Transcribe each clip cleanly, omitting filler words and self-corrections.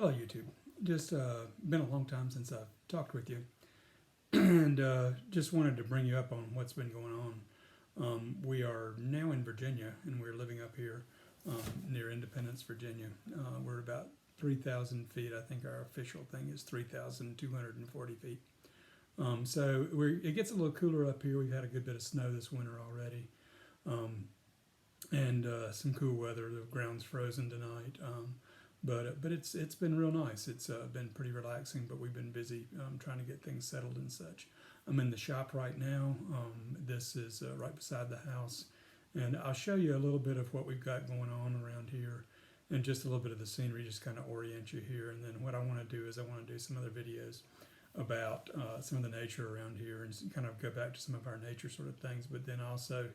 Hello, YouTube. Just been a long time since I've talked with you, and just wanted to bring you up on what's been going on. We are now in Virginia, and we're living up here near Independence, Virginia. We're about 3,000 feet. I think our official thing is 3,240 feet. It gets a little cooler up here. We've had a good bit of snow this winter already, and some cool weather. The ground's frozen tonight. But it's been real nice. It's been pretty relaxing, but we've been busy trying to get things settled and such. I'm in the shop right now. This is right beside the house, and I'll show you a little bit of what we've got going on around here, and just a little bit of the scenery, just kind of orient you here. And then what I want to do is I want to do some other videos about some of the nature around here, and kind of go back to some of our nature sort of things, but then also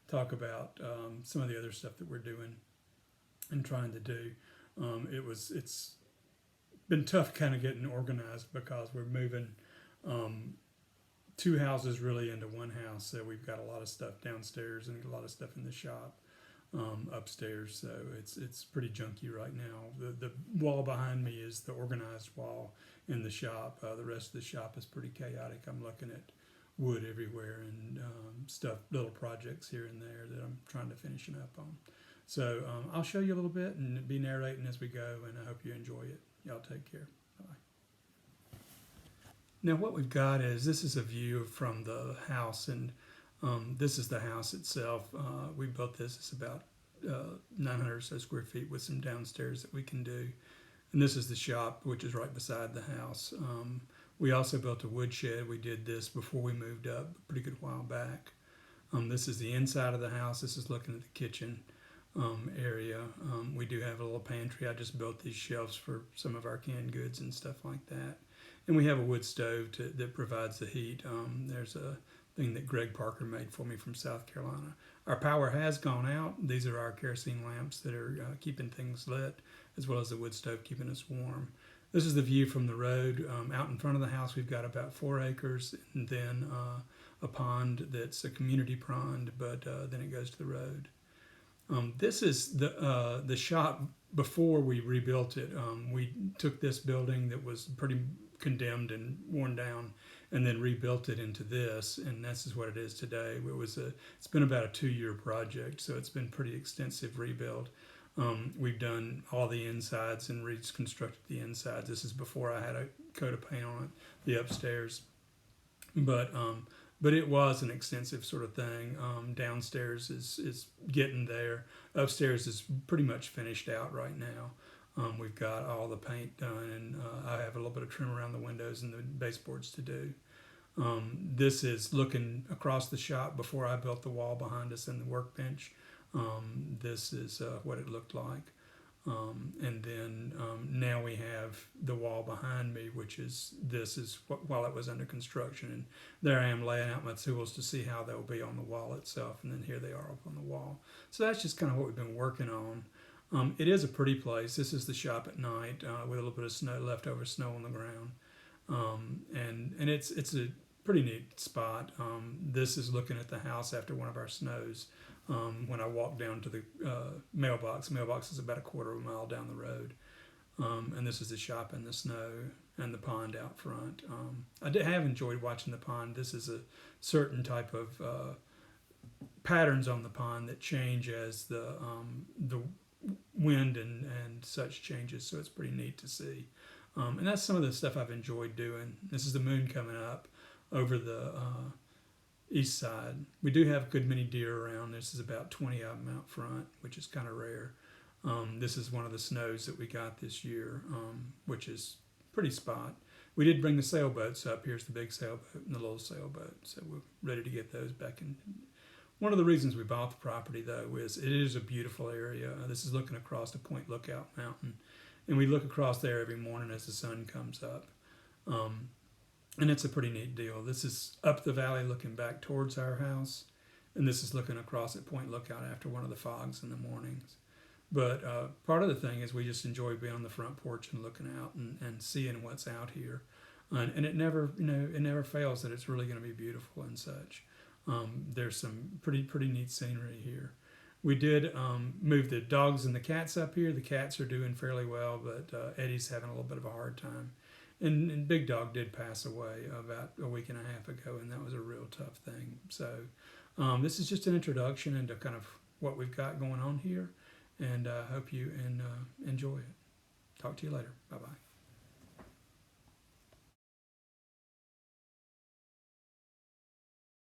talk about some of the other stuff that we're doing and trying to do. It's been tough kind of getting organized because we're moving two houses really into one house. So we've got a lot of stuff downstairs and a lot of stuff in the shop upstairs. So it's pretty junky right now. The wall behind me is the organized wall in the shop. The rest of the shop is pretty chaotic. I'm looking at wood everywhere and stuff, little projects here and there that I'm trying to finish up on. So I'll show you a little bit and be narrating as we go, and I hope you enjoy it. Y'all take care. Bye. Now what we've got is, this is a view from the house, and this is the house itself. We built this. It's about 900 or so square feet with some downstairs that we can do. And this is the shop, which is right beside the house. We also built a woodshed. We did this before we moved up a pretty good while back. This is the inside of the house. This is looking at the kitchen area. We do have a little pantry. I just built these shelves for some of our canned goods and stuff like that. And we have a wood stove that provides the heat. There's a thing that Greg Parker made for me from South Carolina. Our power has gone out. These are our kerosene lamps that are keeping things lit, as well as the wood stove keeping us warm. This is the view from the road. Out in front of the house, we've got about 4 acres, and then a pond that's a community pond, but then it goes to the road. This is the shop before we rebuilt it. We took this building that was pretty condemned and worn down, and then rebuilt it into this, and this is what it is today. It's been about a 2-year project, so it's been pretty extensive rebuild. We've done all the insides and reconstructed the insides. This is before I had a coat of paint on it, the upstairs, but it was an extensive sort of thing. Downstairs is getting there. Upstairs is pretty much finished out right now. We've got all the paint done, and I have a little bit of trim around the windows and the baseboards to do. This is looking across the shop before I built the wall behind us and the workbench. This is what it looked like. And then now we have the wall behind me, this is while it was under construction. And there I am laying out my tools to see how they'll be on the wall itself. And then here they are up on the wall. So that's just kind of what we've been working on. It is a pretty place. This is the shop at night with a little bit of snow, leftover snow on the ground. And it's a pretty neat spot. This is looking at the house after one of our snows. When I walked down to the mailbox. Mailbox is about a quarter of a mile down the road. And this is the shop in the snow and the pond out front. I have enjoyed watching the pond. This is a certain type of patterns on the pond that change as the wind and such changes, so it's pretty neat to see. And that's some of the stuff I've enjoyed doing. This is the moon coming up over the east side. We do have a good many deer around. This is about 20 of them out front, which is kind of rare. This is one of the snows that we got this year, which is pretty spot. We did bring the sailboats up. Here's the big sailboat and the little sailboat, so we're ready to get those back in. One of the reasons we bought the property, though, is it is a beautiful area. This is looking across the Point Lookout Mountain, and we look across there every morning as the sun comes up. And it's a pretty neat deal. This is up the valley looking back towards our house, and this is looking across at Point Lookout after one of the fogs in the mornings. But part of the thing is we just enjoy being on the front porch and looking out and seeing what's out here. And it never fails that it's really going to be beautiful and such. There's some pretty neat scenery here. We did move the dogs and the cats up here. The cats are doing fairly well, but Eddie's having a little bit of a hard time. And Big Dog did pass away about a week and a half ago, and that was a real tough thing. So this is just an introduction into kind of what we've got going on here, and I hope you enjoy it. Talk to you later. Bye bye.